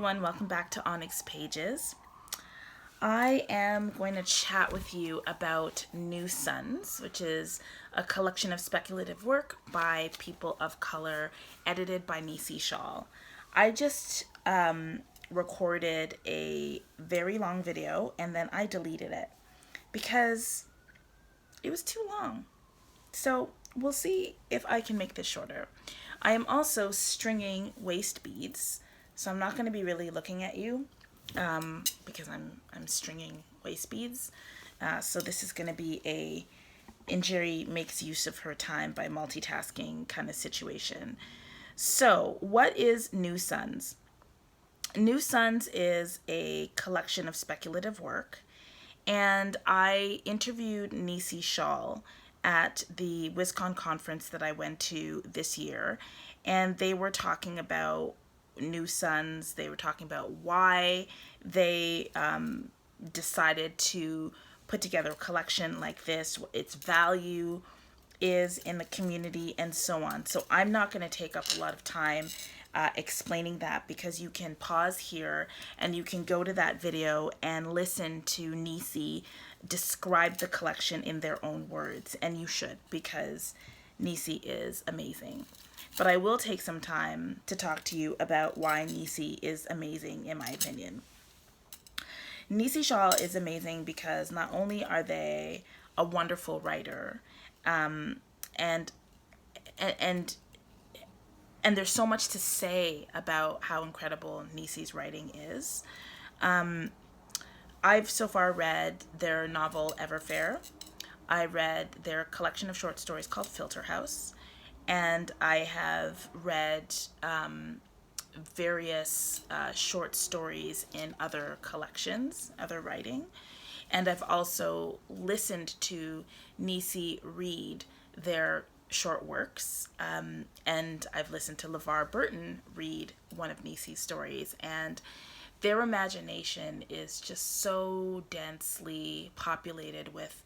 everyone, welcome back to Onyx Pages. I am going to chat with you about New Suns, which is a collection of speculative work by people of color, edited by Nisi Shawl. I just recorded a very long video and then I deleted it because it was too long. So we'll see if I can make this shorter. I am also stringing waist beads, so I'm not going to be really looking at you because I'm stringing waist beads. So this is going to be a Injury makes use of her time by multitasking kind of situation. So what is New Suns? New Suns is a collection of speculative work, and I interviewed Nisi Shawl at the WisCon conference that I went to this year, and they were talking about New Suns. They were talking about why they decided to put together a collection like this, what its value is in the community, and so on. So I'm not going to take up a lot of time explaining that, because you can pause here and you can go to that video and listen to Nisi describe the collection in their own words, and you should, because Nisi is amazing. But I will take some time to talk to you about why Nisi is amazing, in my opinion. Nisi Shawl is amazing because not only are they a wonderful writer, and there's so much to say about how incredible Nisi's writing is. I've so far read their novel Everfair. I read their collection of short stories called Filter House, and I have read various short stories in other collections, other writing. And I've also listened to Nisi read their short works, and I've listened to LeVar Burton read one of Nisi's stories, and their imagination is just so densely populated with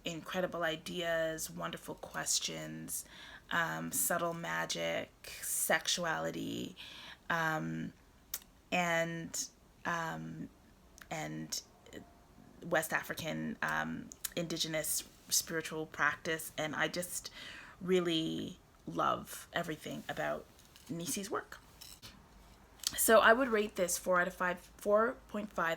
incredible ideas, wonderful questions, subtle magic, sexuality, and West African indigenous spiritual practice, and I just really love everything about Nisi's work. So I would rate this 4.5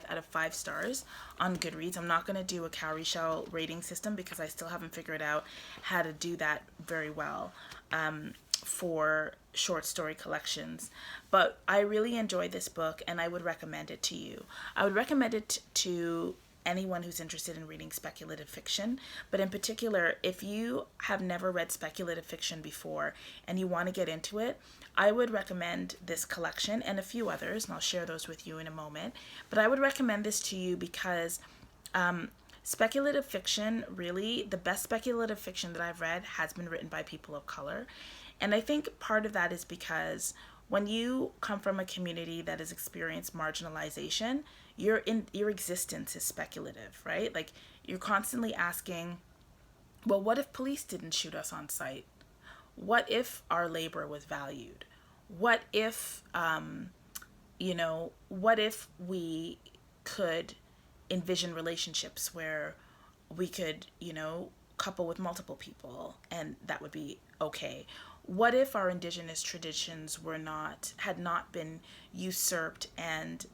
out of 5 stars on Goodreads. I'm not going to do a cowrie shell rating system because I still haven't figured out how to do that very well for short story collections. But I really enjoyed this book, and I would recommend it to you. I would recommend it to anyone who's interested in reading speculative fiction, but in particular, if you have never read speculative fiction before and you want to get into it, I would recommend this collection and a few others, and I'll share those with you in a moment. But I would recommend this to you because speculative fiction, really, the best speculative fiction that I've read has been written by people of color. And I think part of that is because when you come from a community that has experienced marginalization, your existence is speculative, right? Like, you're constantly asking, well, what if police didn't shoot us on sight? What if our labor was valued? What if, what if we could envision relationships where we could, couple with multiple people and that would be okay? What if our indigenous traditions had not been usurped and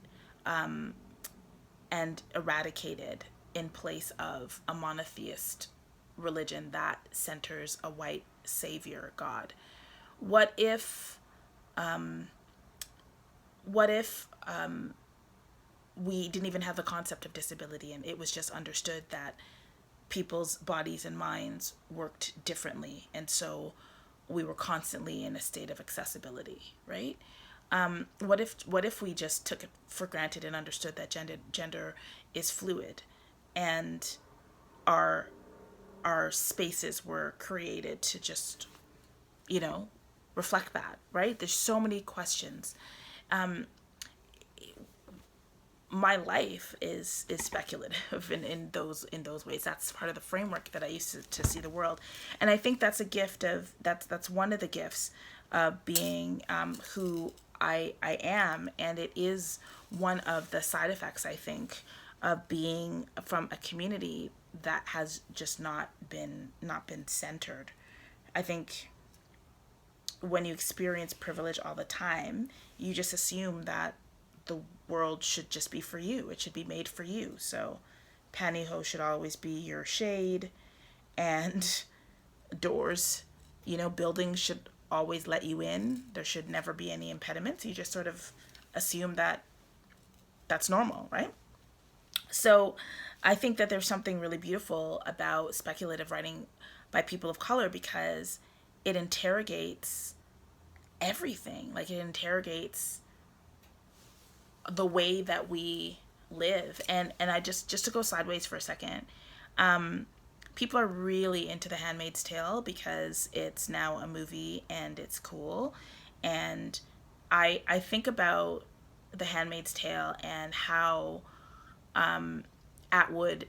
eradicated in place of a monotheist religion that centers a white savior god? What if we didn't even have the concept of disability, and it was just understood that people's bodies and minds worked differently, and so we were constantly in a state of accessibility, right? What if we just took it for granted and understood that gender is fluid, and our spaces were created to just, reflect that, right? There's so many questions. My life is speculative in those ways. That's part of the framework that I used to see the world, and I think that's a gift of that's one of the gifts of being who I am, and it is one of the side effects, I think, of being from a community that has just not been centered. I think when you experience privilege all the time, you just assume that the world should just be for you. It should be made for you. So pantyhose should always be your shade, and doors, buildings should always let you in. There should never be any impediments. You just sort of assume that that's normal, right? So I think that there's something really beautiful about speculative writing by people of color, because it interrogates everything. Like, it interrogates the way that we live. And I just to go sideways for a second, people are really into The Handmaid's Tale because it's now a movie and it's cool. And I think about The Handmaid's Tale and how Atwood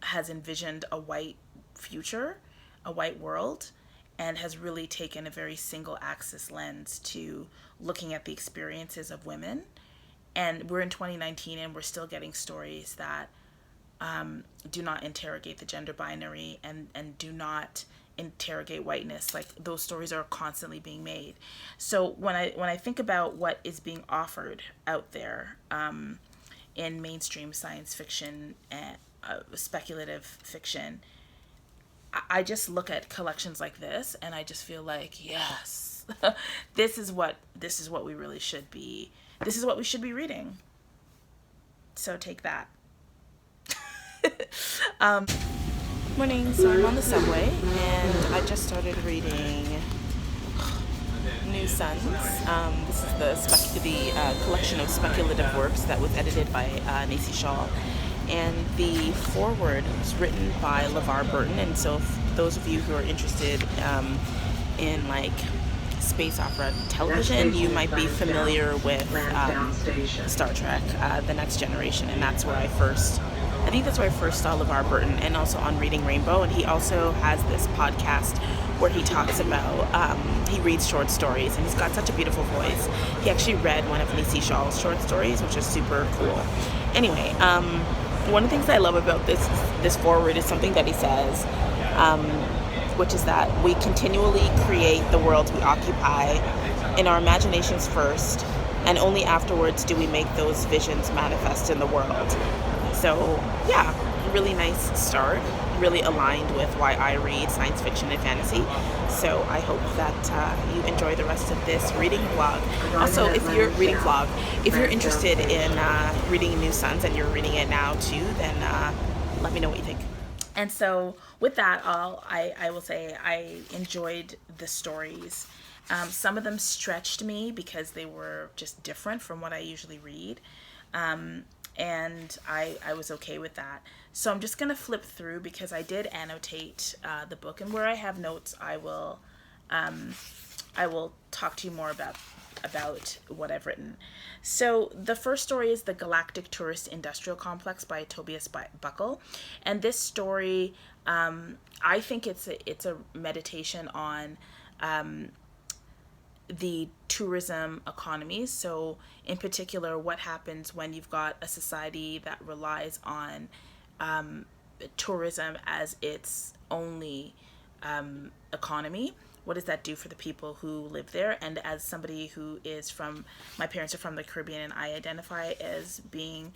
has envisioned a white future, a white world, and has really taken a very single axis lens to looking at the experiences of women. And we're in 2019 and we're still getting stories that do not interrogate the gender binary, and do not interrogate whiteness. Like, those stories are constantly being made. So when I think about what is being offered out there in mainstream science fiction and speculative fiction, I just look at collections like this and I just feel like, yes, this is what we really should be. This is what we should be reading. So take that. Morning. So I'm on the subway and I just started reading New Suns. This is the collection of speculative works that was edited by Nisi Shawl. And the foreword was written by LeVar Burton. And so if those of you who are interested in like space opera television, you might be familiar with Star Trek, The Next Generation. And that's where I think that's where I first saw LeVar Burton, and also on Reading Rainbow. And he also has this podcast where he talks about, he reads short stories, and he's got such a beautiful voice. He actually read one of Nisi Shaw's short stories, which is super cool. Anyway, one of the things that I love about this foreword is something that he says, which is that we continually create the world we occupy in our imaginations first, and only afterwards do we make those visions manifest in the world. So yeah, really nice start, really aligned with why I read science fiction and fantasy. So I hope that you enjoy the rest of this reading vlog. Also, if you're interested in reading New Suns and you're reading it now too, then let me know what you think. And so with that, I will say I enjoyed the stories. Some of them stretched me because they were just different from what I usually read. And I was okay with that. So I'm just going to flip through because I did annotate the book. And where I have notes, I will talk to you more about what I've written. So the first story is The Galactic Tourist Industrial Complex by Tobias Buckle. And this story, I think it's a meditation on the tourism economies. So in particular, what happens when you've got a society that relies on tourism as its only economy? What does that do for the people who live there? And as somebody who is my parents are from the Caribbean, and I identify as being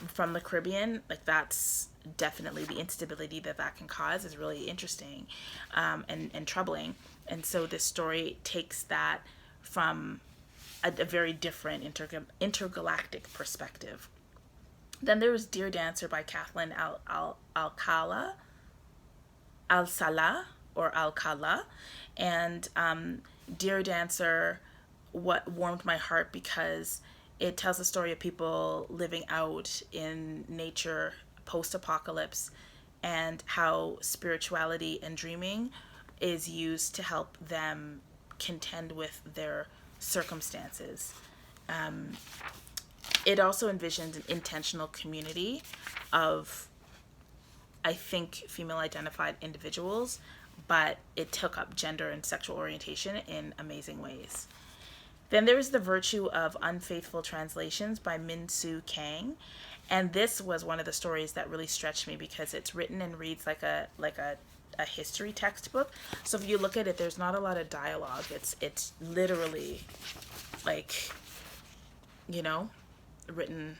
from the Caribbean, like, that's definitely the instability that can cause is really interesting and troubling. And so this story takes that from a very different intergalactic perspective. Then there was Dear Dancer by Kathleen Alcala, and Dear Dancer, what warmed my heart because it tells the story of people living out in nature post-apocalypse, and how spirituality and dreaming is used to help them contend with their circumstances. It also envisions an intentional community of, I think, female-identified individuals, but it took up gender and sexual orientation in amazing ways. Then there's The Virtue of Unfaithful Translations by Min Soo Kang. And this was one of the stories that really stretched me because it's written and reads like a history textbook. So if you look at it, there's not a lot of dialogue. It's literally like, you know, written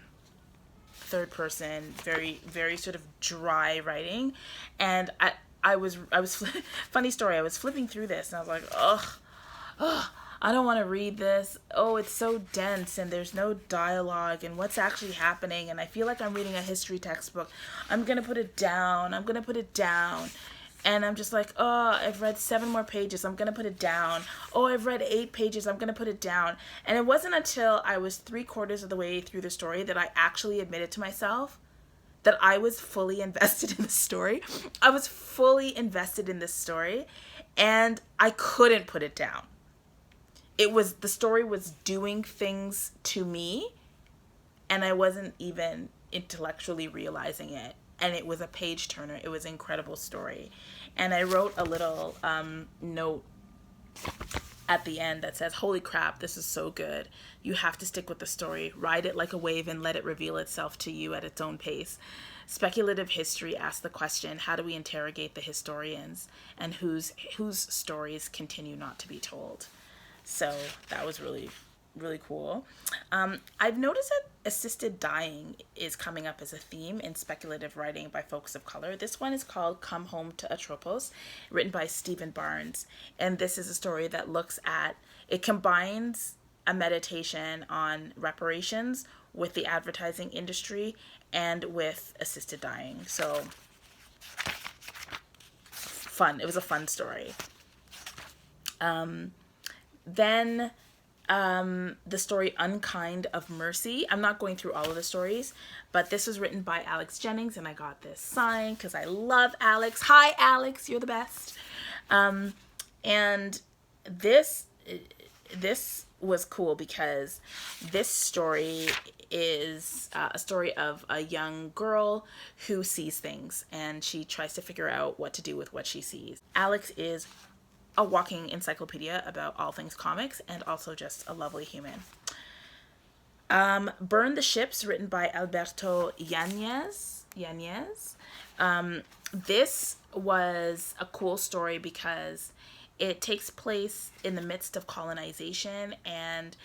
third person, very sort of dry writing. And I was funny story, I was flipping through this and I was like, ugh, I don't want to read this. Oh, it's so dense and there's no dialogue and what's actually happening, and I feel like I'm reading a history textbook. I'm gonna put it down. And I'm just like, oh, I've read 7 more pages. I'm going to put it down. Oh, I've read 8 pages. I'm going to put it down. And it wasn't until I was 3/4 of the way through the story that I actually admitted to myself that I was fully invested in the story. I was fully invested in this story, and I couldn't put it down. The story was doing things to me, and I wasn't even intellectually realizing it. And it was a page turner. It was an incredible story. And I wrote a little note at the end that says, holy crap, this is so good. You have to stick with the story. Ride it like a wave and let it reveal itself to you at its own pace. Speculative history asks the question, how do we interrogate the historians and whose stories continue not to be told? So that was really cool. I've noticed that assisted dying is coming up as a theme in speculative writing by folks of color. This one is called Come Home to Atropos, written by Stephen Barnes. And this is a story that it combines a meditation on reparations with the advertising industry and with assisted dying. So fun. It was a fun story. Then the story Unkind of Mercy. I'm not going through all of the stories, but this was written by Alex Jennings, and I got this signed because I love Alex. Hi, Alex, you're the best. And this was cool because this story is a story of a young girl who sees things, and she tries to figure out what to do with what she sees. Alex is a walking encyclopedia about all things comics and also just a lovely human. Burn the Ships, written by Alberto Yanez. This was a cool story because it takes place in the midst of colonization, and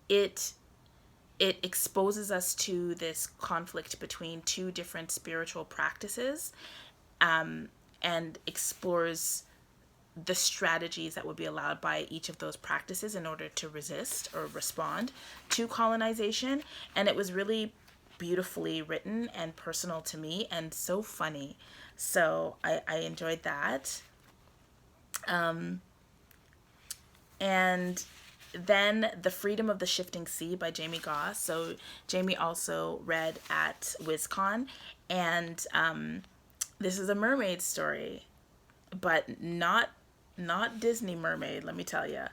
it exposes us to this conflict between 2 different spiritual practices, and explores the strategies that would be allowed by each of those practices in order to resist or respond to colonization. And it was really beautifully written and personal to me and so funny. So I enjoyed that. And then The Freedom of the Shifting Sea by Jamie Goss. So Jamie also read at WizCon, and this is a mermaid story, but not Disney mermaid, let me tell you.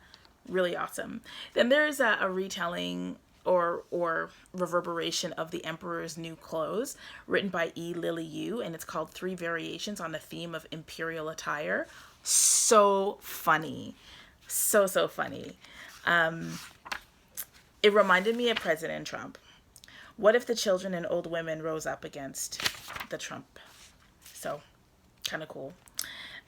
Really awesome. Then there's a retelling or reverberation of The Emperor's New Clothes, written by E. Lily Yu, and it's called 3 Variations on the Theme of Imperial Attire. So funny. So funny. It reminded me of President Trump. What if the children and old women rose up against the Trump? So, kind of cool.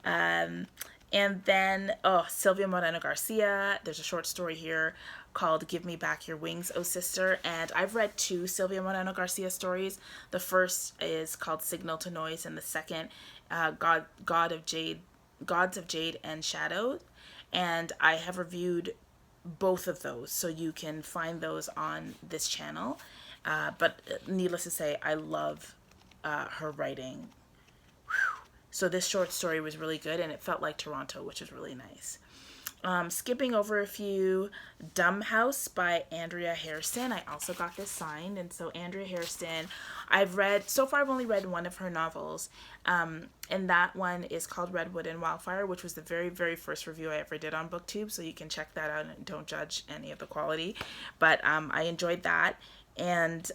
And then, Sylvia Moreno Garcia. There's a short story here called Give Me Back Your Wings, Oh Sister. And I've read 2 Sylvia Moreno Garcia stories. The first is called Signal to Noise, and the second, Gods of Jade and Shadow. And I have reviewed both of those, so you can find those on this channel. But needless to say, I love her writing. So this short story was really good, and it felt like Toronto, which was really nice. Skipping over a few, Dumb House by Andrea Hairston. I also got this signed, and so Andrea Hairston, I've only read one of her novels, and that one is called Redwood and Wildfire, which was the very, very first review I ever did on BookTube, so you can check that out and don't judge any of the quality. But I enjoyed that, and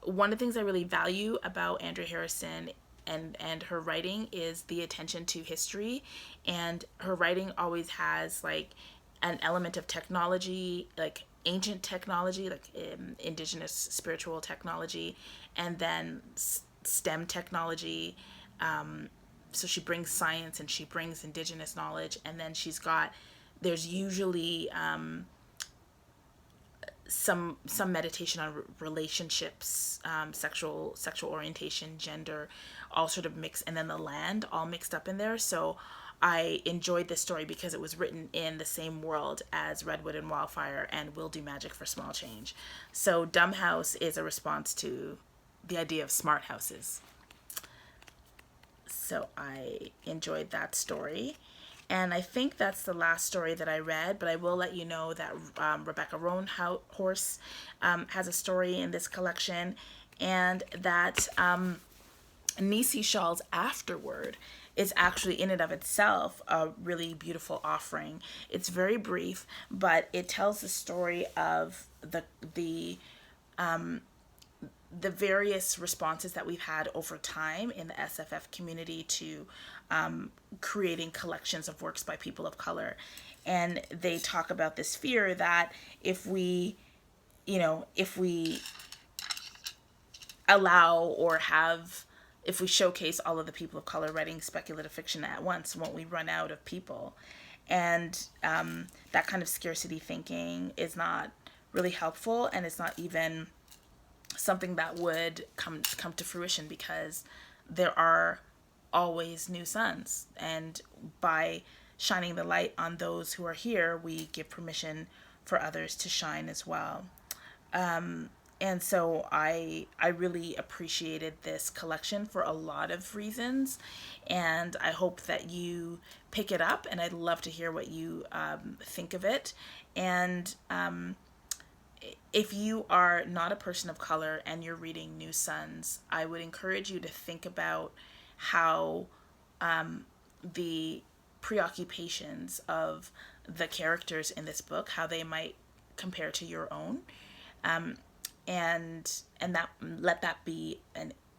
one of the things I really value about Andrea Hairston and her writing is the attention to history, and her writing always has like an element of technology, like ancient technology, like indigenous spiritual technology, and then STEM technology. So she brings science and she brings indigenous knowledge, and then there's usually some meditation on relationships, sexual orientation, gender, all sort of mixed, and then the land all mixed up in there. So I enjoyed this story because it was written in the same world as Redwood and Wildfire and Will Do Magic for Small Change. So Dumb House is a response to the idea of smart houses. So I enjoyed that story. And I think that's the last story that I read, but I will let you know that Rebecca Roanhorse has a story in this collection, and that Nisi Shawl's Afterword is actually in and of itself a really beautiful offering. It's very brief, but it tells the story of the various responses that we've had over time in the SFF community to creating collections of works by people of color. And they talk about this fear that if we allow or have, if we showcase all of the people of color writing speculative fiction at once, won't we run out of people? And that kind of scarcity thinking is not really helpful, and it's not even something that would come to fruition, because there are always new suns, and by shining the light on those who are here, we give permission for others to shine as well. And so I really appreciated this collection for a lot of reasons, and I hope that you pick it up, and I'd love to hear what you think of it. And if you are not a person of color and you're reading New Suns, I would encourage you to think about how the preoccupations of the characters in this book, how they might compare to your own, and that, let that be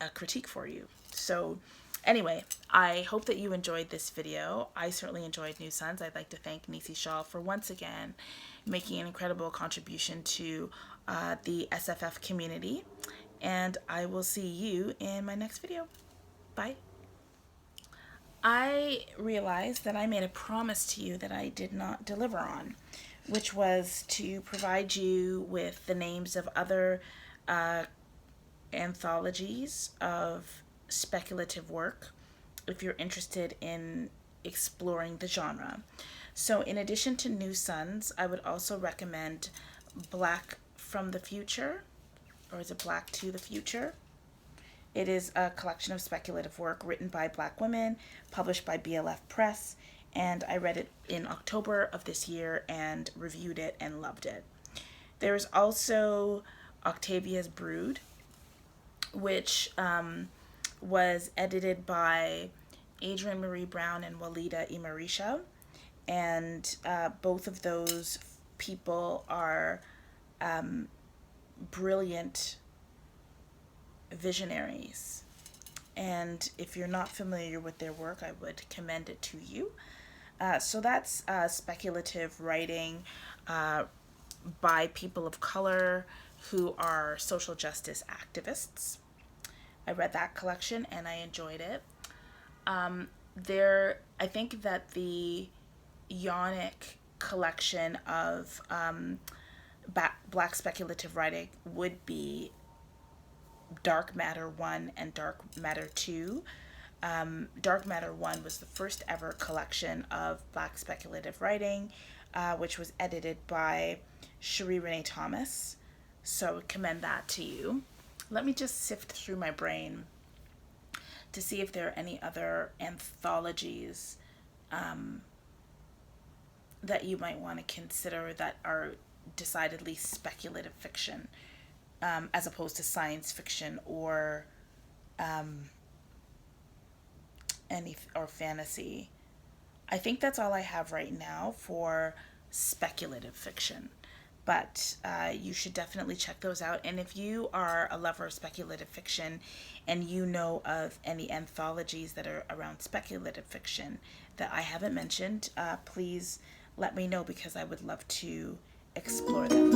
a critique for you. So anyway, I hope that you enjoyed this video. I certainly enjoyed New Suns. I'd like to thank Nisi Shawl for once again making an incredible contribution to the SFF community. And I will see you in my next video. Bye. I realized that I made a promise to you that I did not deliver on, which was to provide you with the names of other anthologies of speculative work if you're interested in exploring the genre. So in addition to New Suns, I would also recommend Black from the Future, or is it Black to the Future? It is a collection of speculative work written by Black women, published by BLF Press, and I read it in October of this year and reviewed it and loved it. There's also Octavia's Brood, which was edited by Adrienne Marie Brown and Walida Imarisha, and both of those people are brilliant visionaries, and if you're not familiar with their work, I would commend it to you. So that's speculative writing by people of color who are social justice activists. I read that collection and I enjoyed it. I think that the Yonic collection of Black speculative writing would be Dark Matter 1 and Dark Matter 2. Dark Matter 1 was the first ever collection of Black speculative writing, which was edited by Cherie Renee Thomas. So commend that to you. Let me just sift through my brain to see if there are any other anthologies that you might want to consider that are decidedly speculative fiction, as opposed to science fiction or fantasy. I think that's all I have right now for speculative fiction. but you should definitely check those out. And if you are a lover of speculative fiction and you know of any anthologies that are around speculative fiction that I haven't mentioned, please let me know, because I would love to explore them.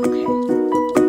Okay.